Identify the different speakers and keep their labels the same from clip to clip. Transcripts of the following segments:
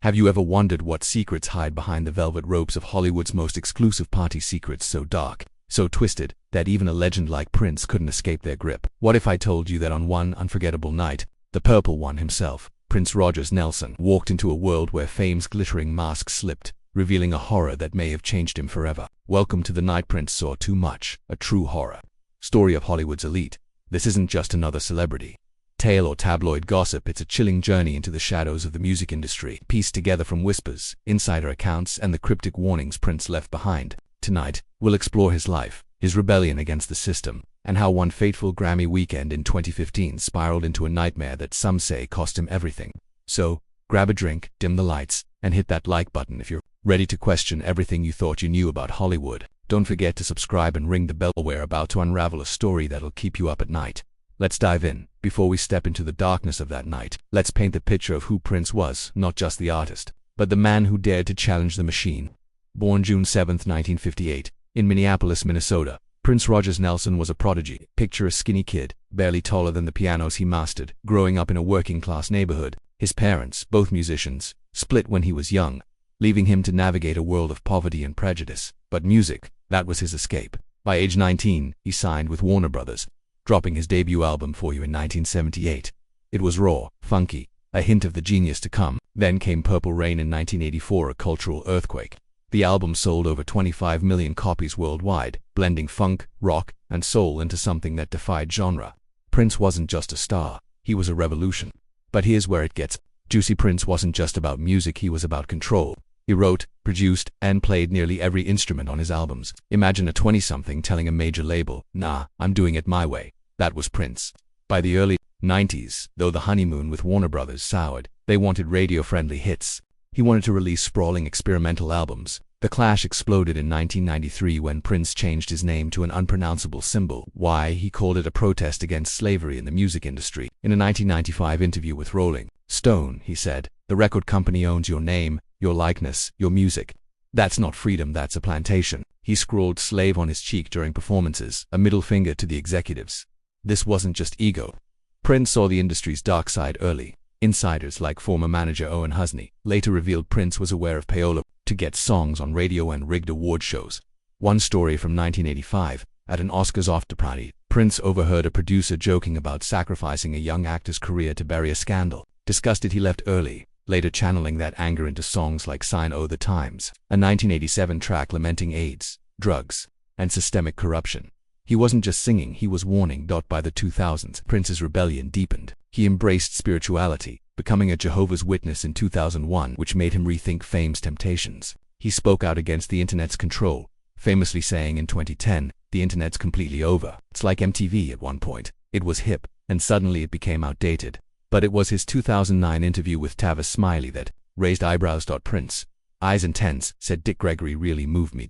Speaker 1: Have you ever wondered what secrets hide behind the velvet ropes of Hollywood's most exclusive party secrets, so dark, so twisted, that even a legend like Prince couldn't escape their grip? What if I told you that on one unforgettable night, the Purple One himself, Prince Rogers Nelson, walked into a world where fame's glittering mask slipped, revealing a horror that may have changed him forever? Welcome to the night Prince saw too much, a true horror story of Hollywood's elite. This isn't just another celebrity tale or tabloid gossip. It's a chilling journey into the shadows of the music industry, pieced together from whispers, insider accounts, and the cryptic warnings Prince left behind. Tonight, we'll explore his life, his rebellion against the system, and how one fateful Grammy weekend in 2015 spiraled into a nightmare that some say cost him everything. So, grab a drink, dim the lights, and hit that like button if you're ready to question everything you thought you knew about Hollywood. Don't forget to subscribe and ring the bell. We're about to unravel a story that'll keep you up at night. Let's dive in. Before we step into the darkness of that night, let's paint the picture of who Prince was, not just the artist, but the man who dared to challenge the machine. Born June 7, 1958, in Minneapolis, Minnesota, Prince Rogers Nelson was a prodigy. Picture a skinny kid, barely taller than the pianos he mastered, growing up in a working-class neighborhood. His parents, both musicians, split when he was young, leaving him to navigate a world of poverty and prejudice. But music, that was his escape. By age 19, he signed with Warner Brothers, dropping his debut album For You in 1978. It was raw, funky, a hint of the genius to come. Then came Purple Rain in 1984, a cultural earthquake. The album sold over 25 million copies worldwide, blending funk, rock, and soul into something that defied genre. Prince wasn't just a star, he was a revolution. But here's where it gets juicy. Prince wasn't just about music, he was about control. He wrote, produced, and played nearly every instrument on his albums. Imagine a 20-something telling a major label, "Nah, I'm doing it my way." That was Prince. By the early 90s, though the honeymoon with Warner Brothers soured, they wanted radio-friendly hits. He wanted to release sprawling experimental albums. The clash exploded in 1993 when Prince changed his name to an unpronounceable symbol. Why? He called it a protest against slavery in the music industry. In a 1995 interview with Rolling Stone, he said, "The record company owns your name, your likeness, your music. That's not freedom, that's a plantation." He scrawled slave on his cheek during performances, a middle finger to the executives. This wasn't just ego. Prince saw the industry's dark side early. Insiders like former manager Owen Husney later revealed Prince was aware of payola to get songs on radio and rigged award shows. One story from 1985, at an Oscars after-party, Prince overheard a producer joking about sacrificing a young actor's career to bury a scandal. Disgusted, he left early, later channeling that anger into songs like Sign O' the Times, a 1987 track lamenting AIDS, drugs, and systemic corruption. He wasn't just singing, he was warning. By the 2000s, Prince's rebellion deepened. He embraced spirituality, becoming a Jehovah's Witness in 2001, which made him rethink fame's temptations. He spoke out against the internet's control, famously saying in 2010, "The internet's completely over. It's like MTV at one point. It was hip, and suddenly it became outdated." But it was his 2009 interview with Tavis Smiley that raised eyebrows. Prince, eyes intense, said Dick Gregory really moved me.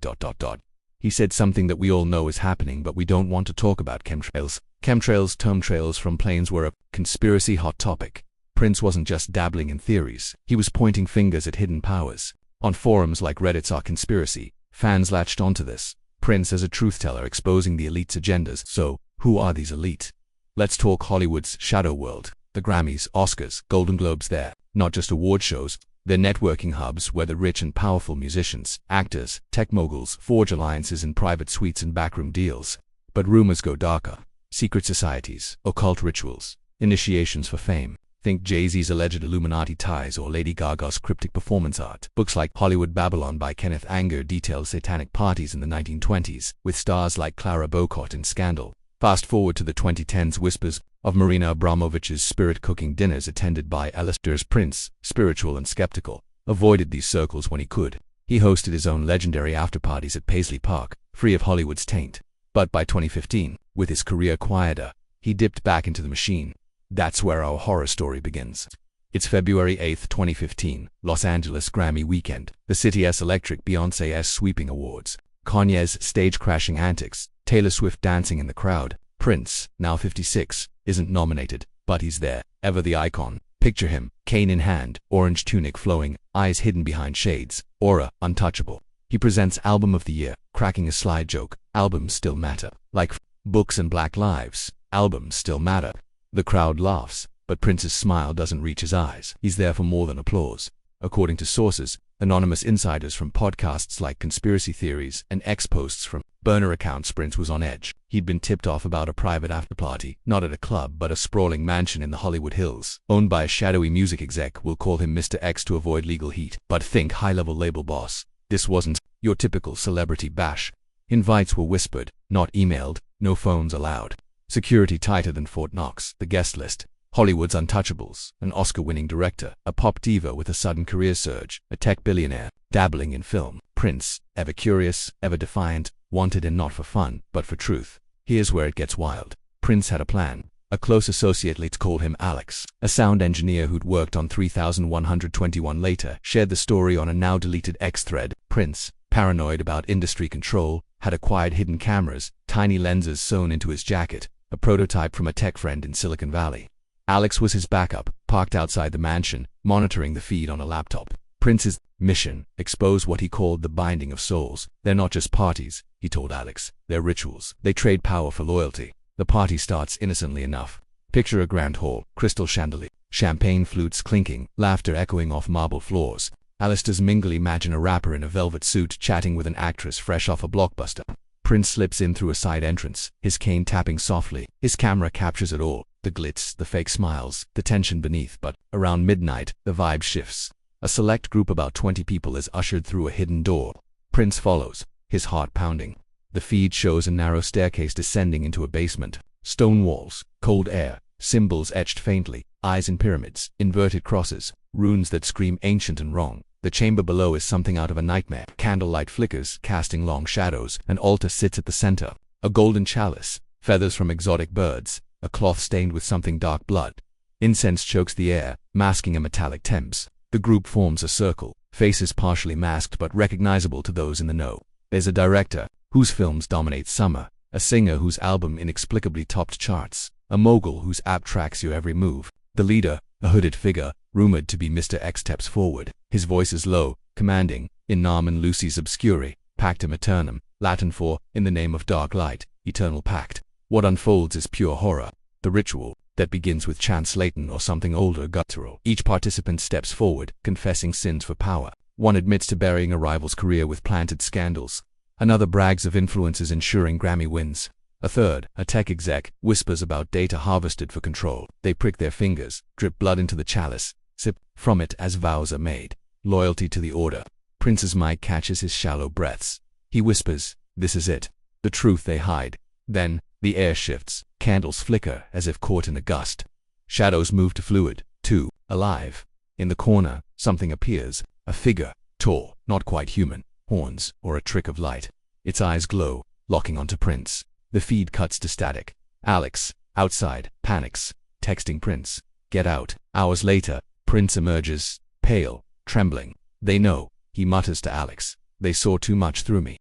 Speaker 1: He said something that we all know is happening, but we don't want to talk about: chemtrails. Chemtrails from planes were a conspiracy hot topic. Prince wasn't just dabbling in theories, he was pointing fingers at hidden powers. On forums like Reddit's Our Conspiracy, fans latched onto this. Prince as a truth-teller exposing the elite's agendas. So, who are these elite? Let's talk Hollywood's shadow world. The Grammys, Oscars, Golden Globes, they're not just award shows. They're networking hubs where the rich and powerful musicians, actors, tech moguls forge alliances in private suites and backroom deals. But rumors go darker. Secret societies, occult rituals, initiations for fame. Think Jay-Z's alleged Illuminati ties or Lady Gaga's cryptic performance art. Books like Hollywood Babylon by Kenneth Anger detail satanic parties in the 1920s, with stars like Clara Bow-Kott in Scandal. Fast forward to the 2010s, whispers of Marina Abramovich's spirit-cooking dinners attended by Alistair's. Prince, spiritual and skeptical, avoided these circles when he could. He hosted his own legendary after-parties at Paisley Park, free of Hollywood's taint. But by 2015, with his career quieter, he dipped back into the machine. That's where our horror story begins. It's February 8, 2015, Los Angeles Grammy weekend. The city's electric, Beyoncé's sweeping awards, Kanye's stage-crashing antics, Taylor Swift dancing in the crowd. Prince, now 56, isn't nominated, but he's there, ever the icon. Picture him, cane in hand, orange tunic flowing, eyes hidden behind shades, aura untouchable. He presents Album of the Year, cracking a sly joke. Albums still matter. Like books and Black Lives, albums still matter. The crowd laughs, but Prince's smile doesn't reach his eyes. He's there for more than applause. according to sources, anonymous insiders from podcasts like Conspiracy Theories and ex-posts from burner accounts. Prince was on edge. He'd been tipped off about a private afterparty, not at a club but a sprawling mansion in the Hollywood Hills, owned by a shadowy music exec. We'll call him Mr. X to avoid legal heat. But think high-level label boss. This wasn't your typical celebrity bash. Invites were whispered, not emailed, no phones allowed. Security tighter than Fort Knox. The guest list: Hollywood's untouchables, an Oscar-winning director, a pop diva with a sudden career surge, a tech billionaire, dabbling in film. Prince, ever curious, ever defiant, wanted in not for fun, but for truth. Here's where it gets wild. Prince had a plan. A close associate, let's call him Alex, a sound engineer who'd worked on 3121 later, shared the story on a now-deleted X thread. Prince, paranoid about industry control, had acquired hidden cameras, tiny lenses sewn into his jacket, a prototype from a tech friend in Silicon Valley. Alex was his backup, parked outside the mansion, monitoring the feed on a laptop. Prince's mission: expose what he called the binding of souls. They're not just parties, he told Alex, they're rituals. They trade power for loyalty. The party starts innocently enough. Picture a grand hall, crystal chandelier, champagne flutes clinking, laughter echoing off marble floors. Alistair's mingle. Imagine a rapper in a velvet suit chatting with an actress fresh off a blockbuster. Prince slips in through a side entrance, his cane tapping softly. His camera captures it all: the glitz, the fake smiles, the tension beneath. But around midnight, the vibe shifts. A select group, about 20 people, is ushered through a hidden door. Prince follows, his heart pounding. The feed shows a narrow staircase descending into a basement. Stone walls, cold air, symbols etched faintly, eyes in pyramids, inverted crosses, runes that scream ancient and wrong. The chamber below is something out of a nightmare. Candlelight flickers, casting long shadows. An altar sits at the center. A golden chalice, feathers from exotic birds, a cloth stained with something dark blood. Incense chokes the air, masking a metallic temps. The group forms a circle, faces partially masked but recognizable to those in the know. There's a director, whose films dominate summer, a singer whose album inexplicably topped charts, a mogul whose app tracks your every move. The leader, a hooded figure, rumored to be Mr. X, steps forward. His voice is low, commanding, in Norman Lucy's Obscuri, Pactum Eternum, Latin for, in the name of dark light, eternal pact. What unfolds is pure horror. The ritual, that begins with chants Latin or something older, guttural. Each participant steps forward, confessing sins for power. One admits to burying a rival's career with planted scandals. Another brags of influences ensuring Grammy wins. A third, a tech exec, whispers about data harvested for control. They prick their fingers, drip blood into the chalice, sip from it as vows are made. Loyalty to the order. Prince's mic catches his shallow breaths. He whispers, "This is it." The truth they hide. Then, the air shifts. Candles flicker as if caught in a gust. Shadows move to fluid, too, alive. In the corner, something appears. A figure, tall, not quite human, horns, or a trick of light. Its eyes glow, locking onto Prince. The feed cuts to static. Alex, outside, panics, texting Prince, "Get out." Hours later, Prince emerges, pale, trembling. "They know," he mutters to Alex. "They saw too much through me."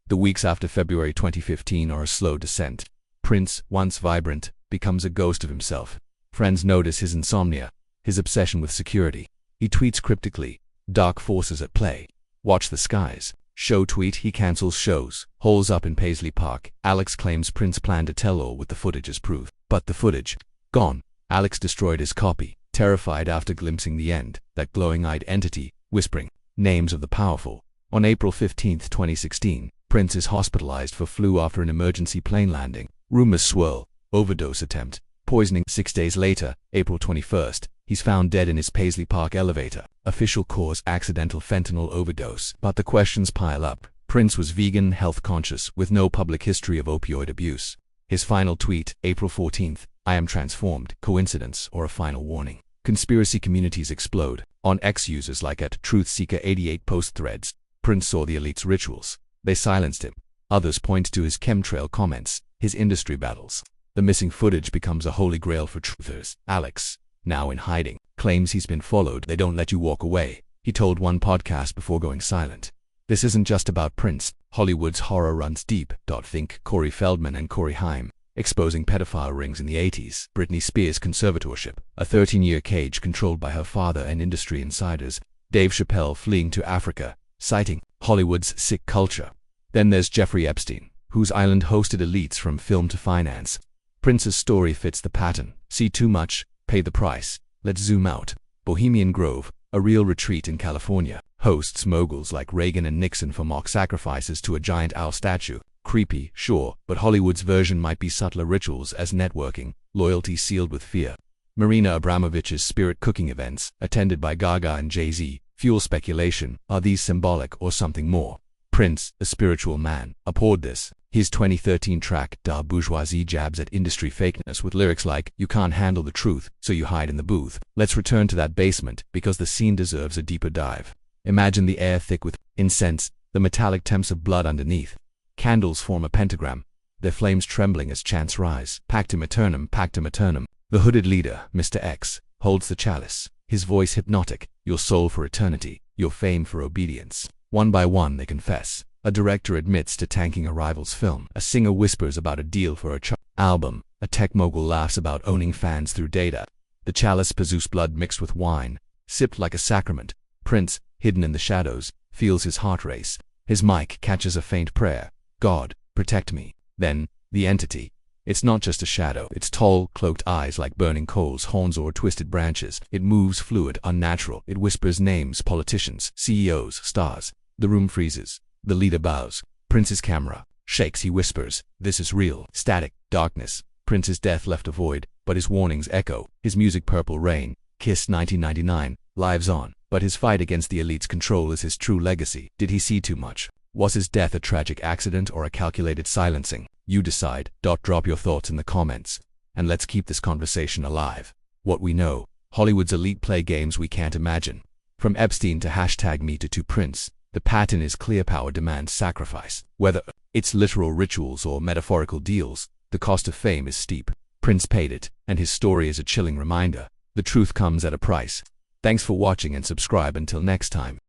Speaker 1: The weeks after February 2015 are a slow descent. Prince, once vibrant, becomes a ghost of himself. Friends notice his insomnia, his obsession with security. He tweets cryptically, "Dark forces at play. Watch the skies." Show tweet: he cancels shows. Holes up in Paisley Park. Alex claims Prince planned a tell-all with the footage as proof. But the footage, gone. Alex destroyed his copy, terrified after glimpsing the end, that glowing-eyed entity, whispering names of the powerful. On April 15, 2016, Prince is hospitalized for flu after an emergency plane landing. Rumors swirl. Overdose attempt. Poisoning. 6 days later, April 21st, he's found dead in his Paisley Park elevator. Official cause: accidental fentanyl overdose. But the questions pile up. Prince was vegan, health-conscious, with no public history of opioid abuse. His final tweet, April 14th, "I am transformed." Coincidence or a final warning? Conspiracy communities explode. On X, users like @TruthSeeker88 post threads. Prince saw the elite's rituals. They silenced him. Others point to his chemtrail comments, his industry battles. The missing footage becomes a holy grail for truthers. Alex, now in hiding, claims he's been followed. "They don't let you walk away," he told one podcast before going silent. This isn't just about Prince. Hollywood's horror runs deep. Think Corey Feldman and Corey Haim, exposing pedophile rings in the 80s. Britney Spears' conservatorship, a 13-year cage controlled by her father and industry insiders. Dave Chappelle fleeing to Africa, citing Hollywood's sick culture. Then there's Jeffrey Epstein, whose island hosted elites from film to finance. Prince's story fits the pattern. See too much, pay the price. Let's zoom out. Bohemian Grove, A real retreat in California. Hosts moguls like Reagan and Nixon for mock sacrifices to a giant owl statue. Creepy, sure, but Hollywood's version might be subtler rituals as networking, loyalty sealed with fear. Marina Abramovich's spirit cooking events, attended by Gaga and Jay-Z, fuel speculation. Are these symbolic or something more? Prince, a spiritual man, abhorred this. His 2013 track, Da Bourgeoisie, jabs at industry fakeness with lyrics like, "You can't handle the truth, so you hide in the booth." Let's return to that basement, because the scene deserves a deeper dive. Imagine the air thick with incense, the metallic temps of blood underneath. Candles form a pentagram, their flames trembling as chants rise. Pactum eternum, pactum eternum. The hooded leader, Mr. X, holds the chalice, his voice hypnotic, your soul for eternity, your fame for obedience. One by one they confess. A director admits to tanking a rival's film. A singer whispers about a deal for a album. A tech mogul laughs about owning fans through data. The chalice pursues blood mixed with wine, sipped like a sacrament. Prince, hidden in the shadows, feels his heart race. His mic catches a faint prayer. God, protect me. Then, the entity. It's not just a shadow. Its tall, cloaked eyes like burning coals, horns or twisted branches. It moves fluid, unnatural. It whispers names, politicians, CEOs, stars. The room freezes. The leader bows. Prince's camera shakes. He whispers, "This is real." Static, darkness. Prince's death left a void, but his warnings echo. His music, Purple Rain, Kiss 1999, lives on. But his fight against the elite's control is his true legacy. Did he see too much? Was his death a tragic accident or a calculated silencing? You decide. Drop your thoughts in the comments. And let's keep this conversation alive. What we know, Hollywood's elite play games we can't imagine. From Epstein to #MeToo to Prince, the pattern is clear. Power demands sacrifice. Whether it's literal rituals or metaphorical deals, the cost of fame is steep. Prince paid it, and his story is a chilling reminder. The truth comes at a price. Thanks for watching and subscribe until next time.